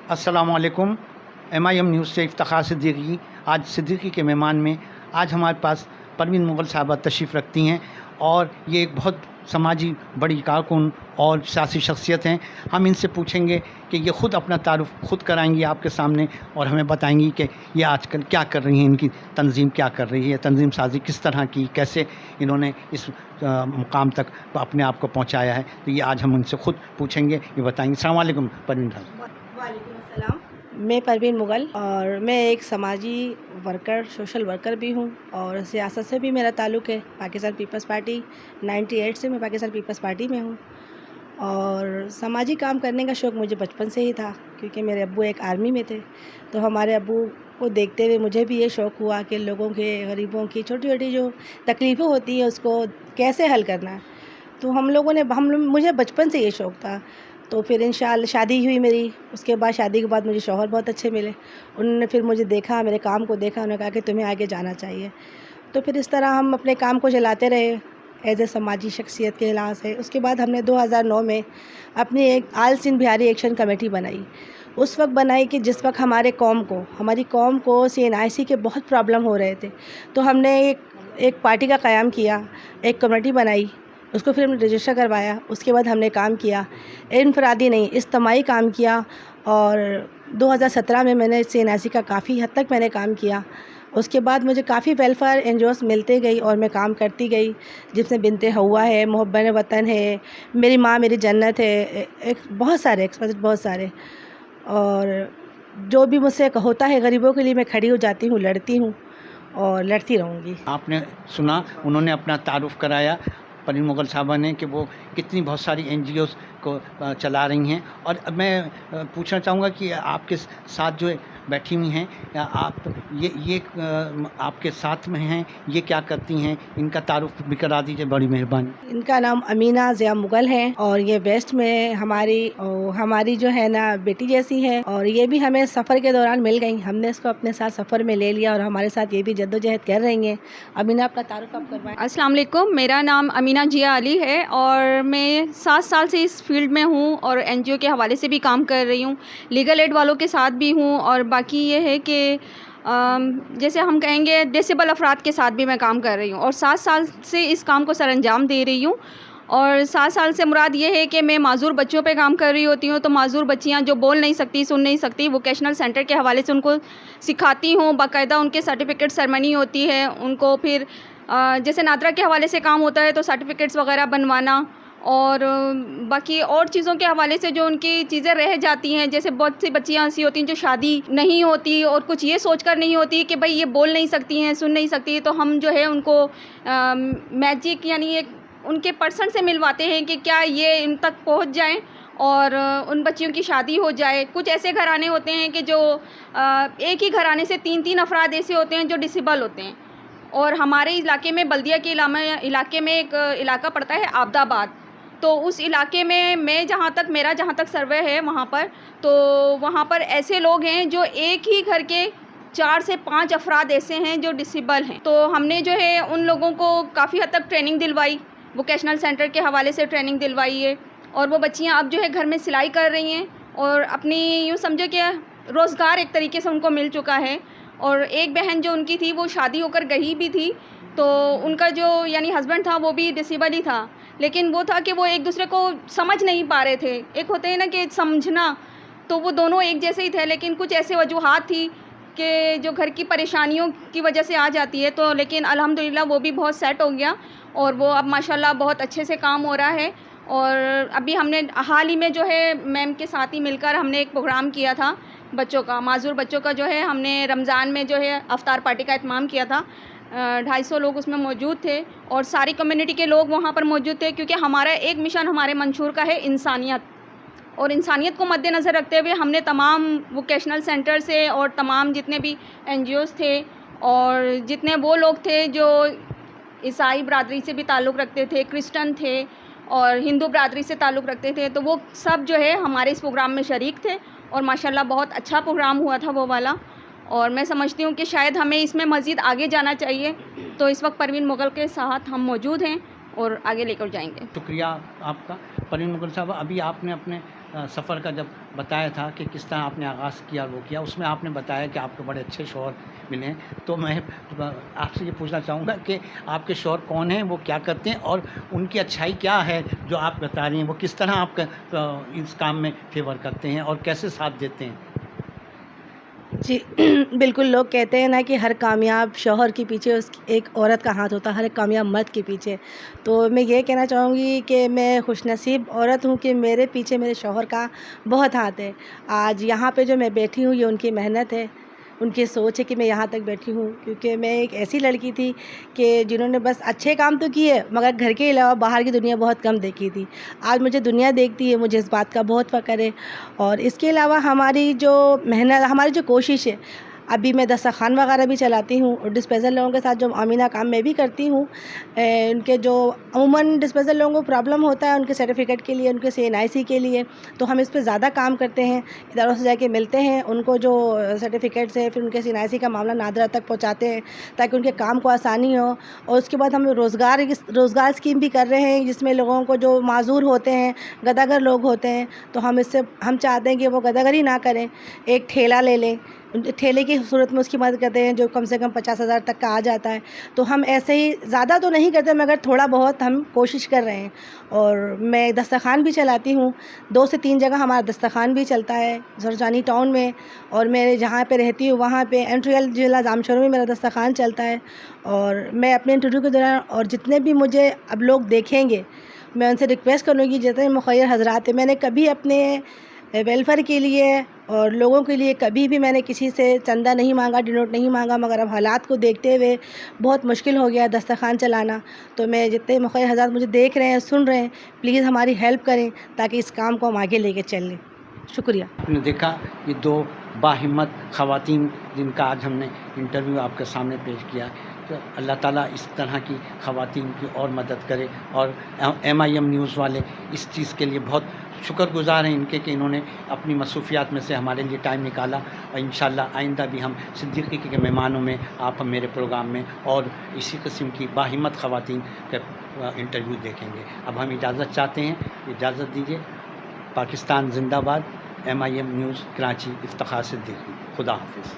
السلام علیکم۔ MIM news سے افتخار صدیقی۔ آج صدیقی کے مہمان میں آج ہمارے پاس پروین مغل صاحبہ تشریف رکھتی ہیں، اور یہ ایک بہت سماجی بڑی کارکن اور سیاسی شخصیت ہیں۔ ہم ان سے پوچھیں گے کہ یہ خود اپنا تعارف خود کرائیں گی آپ کے سامنے، اور ہمیں بتائیں گی کہ یہ آج کل کیا کر رہی ہیں، ان کی تنظیم کیا کر رہی ہے، تنظیم سازی کس طرح کی، کیسے انہوں نے اس مقام تک اپنے آپ کو پہنچایا ہے۔ تو یہ آج ہم ان سے خود پوچھیں گے، یہ بتائیں گے۔ السلام علیکم پروین صاحب۔ وعلیکم السلام۔ میں پروین مغل، اور میں ایک سماجی ورکر، سوشل ورکر بھی ہوں، اور سیاست سے بھی میرا تعلق ہے۔ پاکستان پیپلز پارٹی 98 سے میں پاکستان پیپلز پارٹی میں ہوں، اور سماجی کام کرنے کا شوق مجھے بچپن سے ہی تھا، کیونکہ میرے ابو ایک آرمی میں تھے۔ تو ہمارے ابو کو دیکھتے ہوئے مجھے بھی یہ شوق ہوا کہ لوگوں کے، غریبوں کی چھوٹی چھوٹی جو تکلیفیں ہوتی ہیں اس کو کیسے حل کرنا ہے۔ تو مجھے بچپن سے یہ شوق تھا۔ تو پھر انشاءاللہ شادی ہوئی میری۔ اس کے بعد، شادی کے بعد مجھے شوہر بہت اچھے ملے۔ انہوں نے پھر مجھے دیکھا، میرے کام کو دیکھا، انہوں نے کہا کہ تمہیں آگے جانا چاہیے۔ تو پھر اس طرح ہم اپنے کام کو چلاتے رہے ایز اے سماجی شخصیت کے لحاظ سے۔ اس کے بعد ہم نے 2009 میں اپنی ایک آل سندھ بہاری ایکشن کمیٹی بنائی۔ اس وقت بنائی کہ جس وقت ہماری قوم کو CNIC کے بہت پرابلم ہو رہے تھے۔ تو ہم نے ایک پارٹی کا قیام کیا، ایک کمیٹی بنائی، اس کو پھر ہم نے رجسٹر کروایا۔ اس کے بعد ہم نے کام کیا، انفرادی نہیں اجتماعی کام کیا، اور 2017 میں نے CNIC کا کافی حد تک میں نے کام کیا۔ اس کے بعد مجھے کافی ویلفیئر NGOs ملتے گئی اور میں کام کرتی گئی، جس میں بنت ہوا ہے، محبت وطن ہے، میری ماں میری جنت ہے، بہت سارے، اور جو بھی مجھ سے ہوتا ہے غریبوں کے لیے میں کھڑی ہو جاتی ہوں، لڑتی ہوں اور لڑتی رہوں گی۔ آپ نے سنا، انہوں نے اپنا تعارف کرایا پروین مغل صاحبہ نے، کہ وہ کتنی بہت ساری NGOs کو چلا رہی ہیں۔ اور میں پوچھنا چاہوں گا کہ آپ کے ساتھ جو بیٹھی ہوئی ہیں، آپ یہ آپ کے ساتھ میں ہیں، یہ کیا کرتی ہیں؟ ان کا تعارف بھی کرا دیجیے، بڑی مہربانی۔ ان کا نام امینہ ضیاء مغل ہے، اور یہ ویسٹ میں ہماری جو ہے نا بیٹی جیسی ہے، اور یہ بھی ہمیں سفر کے دوران مل گئی، ہم نے اس کو اپنے ساتھ سفر میں لے لیا، اور ہمارے ساتھ یہ بھی جدوجہد کر رہی ہیں۔ امینہ، اپنا تعارف آپ کروائیں۔ السلام علیکم، میرا نام امینہ ضیاء علی ہے، اور میں 7 سال سے اس فیلڈ میں ہوں، اور NGO کے حوالے سے بھی کام کر رہی ہوں، لیگل ایڈ والوں کے ساتھ بھی ہوں، اور باقی یہ ہے کہ جیسے ہم کہیں گے ڈسیبل افراد کے ساتھ بھی میں کام کر رہی ہوں، اور 7 سال سے اس کام کو سر انجام دے رہی ہوں۔ اور 7 سال سے مراد یہ ہے کہ میں معذور بچوں پہ کام کر رہی ہوتی ہوں، تو معذور بچیاں جو بول نہیں سکتی، سن نہیں سکتی، ووکیشنل سینٹر کے حوالے سے ان کو سکھاتی ہوں، باقاعدہ ان کے سرٹیفکیٹ سرمنی ہوتی ہے، ان کو پھر جیسے نادرا کے حوالے سے کام ہوتا ہے تو سرٹیفکیٹس وغیرہ بنوانا، اور باقی اور چیزوں کے حوالے سے جو ان کی چیزیں رہ جاتی ہیں، جیسے بہت سی بچیاں ایسی ہوتی ہیں جو شادی نہیں ہوتی اور کچھ یہ سوچ کر نہیں ہوتی کہ بھئی یہ بول نہیں سکتی ہیں، سن نہیں سکتی، تو ہم جو ہے ان کو میجک یعنی ایک ان کے پرسن سے ملواتے ہیں کہ کیا یہ ان تک پہنچ جائیں اور ان بچیوں کی شادی ہو جائے۔ کچھ ایسے گھرانے ہوتے ہیں کہ جو ایک ہی گھرانے سے 3 افراد ایسے ہوتے ہیں جو ڈسیبل ہوتے ہیں، اور ہمارے علاقے میں بلدیہ کے علاقے میں ایک علاقہ پڑتا ہے عابد آباد، تو اس علاقے میں میرا جہاں تک سروے ہے وہاں پر، تو وہاں پر ایسے لوگ ہیں جو ایک ہی گھر کے 4 سے 5 افراد ایسے ہیں جو ڈسیبل ہیں۔ تو ہم نے جو ہے ان لوگوں کو کافی حد تک ٹریننگ دلوائی، ووکیشنل سینٹر کے حوالے سے ٹریننگ دلوائی ہے، اور وہ بچیاں اب جو ہے گھر میں سلائی کر رہی ہیں، اور اپنی یوں سمجھو کہ روزگار ایک طریقے سے ان کو مل چکا ہے۔ اور ایک بہن جو ان کی تھی وہ شادی ہو کر گئی بھی تھی، تو ان کا جو یعنی ہسبینڈ تھا وہ بھی ڈسیبل ہی تھا، لیکن وہ تھا کہ وہ ایک دوسرے کو سمجھ نہیں پا رہے تھے۔ ایک ہوتے ہیں نا کہ سمجھنا، تو وہ دونوں ایک جیسے ہی تھے، لیکن کچھ ایسے وجوہات تھی کہ جو گھر کی پریشانیوں کی وجہ سے آ جاتی ہے، تو لیکن الحمدللہ وہ بھی بہت سیٹ ہو گیا، اور وہ اب ماشاءاللہ بہت اچھے سے کام ہو رہا ہے۔ اور ابھی ہم نے حال ہی میں جو ہے میم کے ساتھ ہی مل کر ہم نے ایک پروگرام کیا تھا بچوں کا، معذور بچوں کا، جو ہے ہم نے رمضان میں جو ہے افطار پارٹی کا اہتمام کیا تھا۔ 250 لوگ اس میں موجود تھے، اور ساری کمیونٹی کے لوگ وہاں پر موجود تھے، کیونکہ ہمارا ایک مشن ہمارے منشور کا ہے انسانیت، اور انسانیت کو مد نظر رکھتے ہوئے ہم نے تمام ووکیشنل سینٹر سے اور تمام جتنے بھی NGOs تھے، اور جتنے وہ لوگ تھے جو عیسائی برادری سے بھی تعلق رکھتے تھے، کرسچن تھے، اور ہندو برادری سے تعلق رکھتے تھے، تو وہ سب جو ہے ہمارے اس پروگرام میں شریک تھے، اور ماشاءاللہ بہت اچھا پروگرام ہوا تھا وہ والا۔ اور میں سمجھتی ہوں کہ شاید ہمیں اس میں مزید آگے جانا چاہیے، تو اس وقت پروین مغل کے ساتھ ہم موجود ہیں اور آگے لے کر جائیں گے۔ شکریہ آپ کا پروین مغل صاحب۔ ابھی آپ نے اپنے سفر کا جب بتایا تھا کہ کس طرح آپ نے آغاز کیا وہ کیا، اس میں آپ نے بتایا کہ آپ کو بڑے اچھے شوہر ملے ہیں. تو میں آپ سے یہ پوچھنا چاہوں گا کہ آپ کے شوہر کون ہیں، وہ کیا کرتے ہیں، اور ان کی اچھائی کیا ہے جو آپ بتا رہی ہیں، وہ کس طرح آپ کا اس کام میں فیور کرتے ہیں اور کیسے ساتھ دیتے ہیں؟ جی بالکل، لوگ کہتے ہیں نا کہ ہر کامیاب شوہر کے پیچھے ایک عورت کا ہاتھ ہوتا ہے، ہر ایک کامیاب مرد کے پیچھے. تو میں یہ کہنا چاہوں گی کہ میں خوش نصیب عورت ہوں کہ میرے پیچھے میرے شوہر کا بہت ہاتھ ہے. آج یہاں پہ جو میں بیٹھی ہوں یہ ان کی محنت ہے، ان کی سوچ ہے کہ میں یہاں تک بیٹھی ہوں، کیونکہ میں ایک ایسی لڑکی تھی کہ جنہوں نے بس اچھے کام تو کیے مگر گھر کے علاوہ باہر کی دنیا بہت کم دیکھی تھی. آج مجھے دنیا دیکھتی ہے، مجھے اس بات کا بہت فخر ہے. اور اس کے علاوہ ہماری جو محنت، ہماری جو کوشش ہے، ابھی میں دسترخوان وغیرہ بھی چلاتی ہوں، اور ڈسپیزل لوگوں کے ساتھ جو امینہ کام میں بھی کرتی ہوں. ان کے جو عموماً ڈسپیزل لوگوں کو پرابلم ہوتا ہے ان کے سرٹیفکیٹ کے لیے، ان کے CNIC کے لیے، تو ہم اس پہ زیادہ کام کرتے ہیں. اداروں سے جا کے ملتے ہیں ان کو، جو سرٹیفکیٹس ہے، پھر ان کے CNIC کا معاملہ نادرہ تک پہنچاتے ہیں تاکہ ان کے کام کو آسانی ہو. اور اس کے بعد ہم روزگار اسکیم بھی کر رہے ہیں، جس میں لوگوں کو جو معذور ہوتے ہیں، گداگر لوگ ہوتے ہیں، تو ہم چاہتے ہیں کہ وہ گداگری نہ کریں، ایک ٹھیلا لے لیں. ٹھیلے کی صورت میں اس کی مدد کرتے ہیں جو کم سے کم 50,000 تک کا آ جاتا ہے. تو ہم ایسے ہی زیادہ تو نہیں کرتے مگر تھوڑا بہت ہم کوشش کر رہے ہیں. اور میں دسترخوان بھی چلاتی ہوں، 2 سے 3 جگہ ہمارا دسترخوان بھی چلتا ہے، زرجانی ٹاؤن میں، اور میں جہاں پہ رہتی ہوں وہاں پہ انٹریل ضلع جامشورو میں میرا دسترخوان چلتا ہے. اور میں اپنے انٹرویو کے دوران، اور جتنے بھی مجھے اب لوگ دیکھیں گے، میں ان سے ریکویسٹ کروں گی، جتنے مخیر حضرات ہیں، میں نے کبھی اپنے ویلفیئر کے لیے اور لوگوں کے لیے کبھی بھی میں نے کسی سے چندہ نہیں مانگا، ڈونیٹ نہیں مانگا. مگر اب حالات کو دیکھتے ہوئے بہت مشکل ہو گیا دسترخوان چلانا. تو میں جتنے مخیر حضرات مجھے دیکھ رہے ہیں، سن رہے ہیں، پلیز ہماری ہیلپ کریں تاکہ اس کام کو ہم آگے لے کے چلیں. شکریہ. آپ نے دیکھا یہ 2 باہمت خواتین جن کا آج ہم نے انٹرویو آپ کے سامنے پیش کیا. تو اللہ تعالیٰ اس طرح کی خواتین کی اور مدد کرے. اور MIM نیوز والے اس چیز کے لیے بہت شکر گزار ہیں ان کے کہ انہوں نے اپنی مصروفیات میں سے ہمارے لیے ٹائم نکالا. اور انشاءاللہ آئندہ بھی ہم صدیقی کے مہمانوں میں آپ میرے پروگرام میں اور اسی قسم کی باہمت خواتین کا انٹرویو دیکھیں گے. اب ہم اجازت چاہتے ہیں، اجازت دیجیے. پاکستان زندہ باد. MIM news Karachi, Iftikhar Siddiqui. خدا حافظ.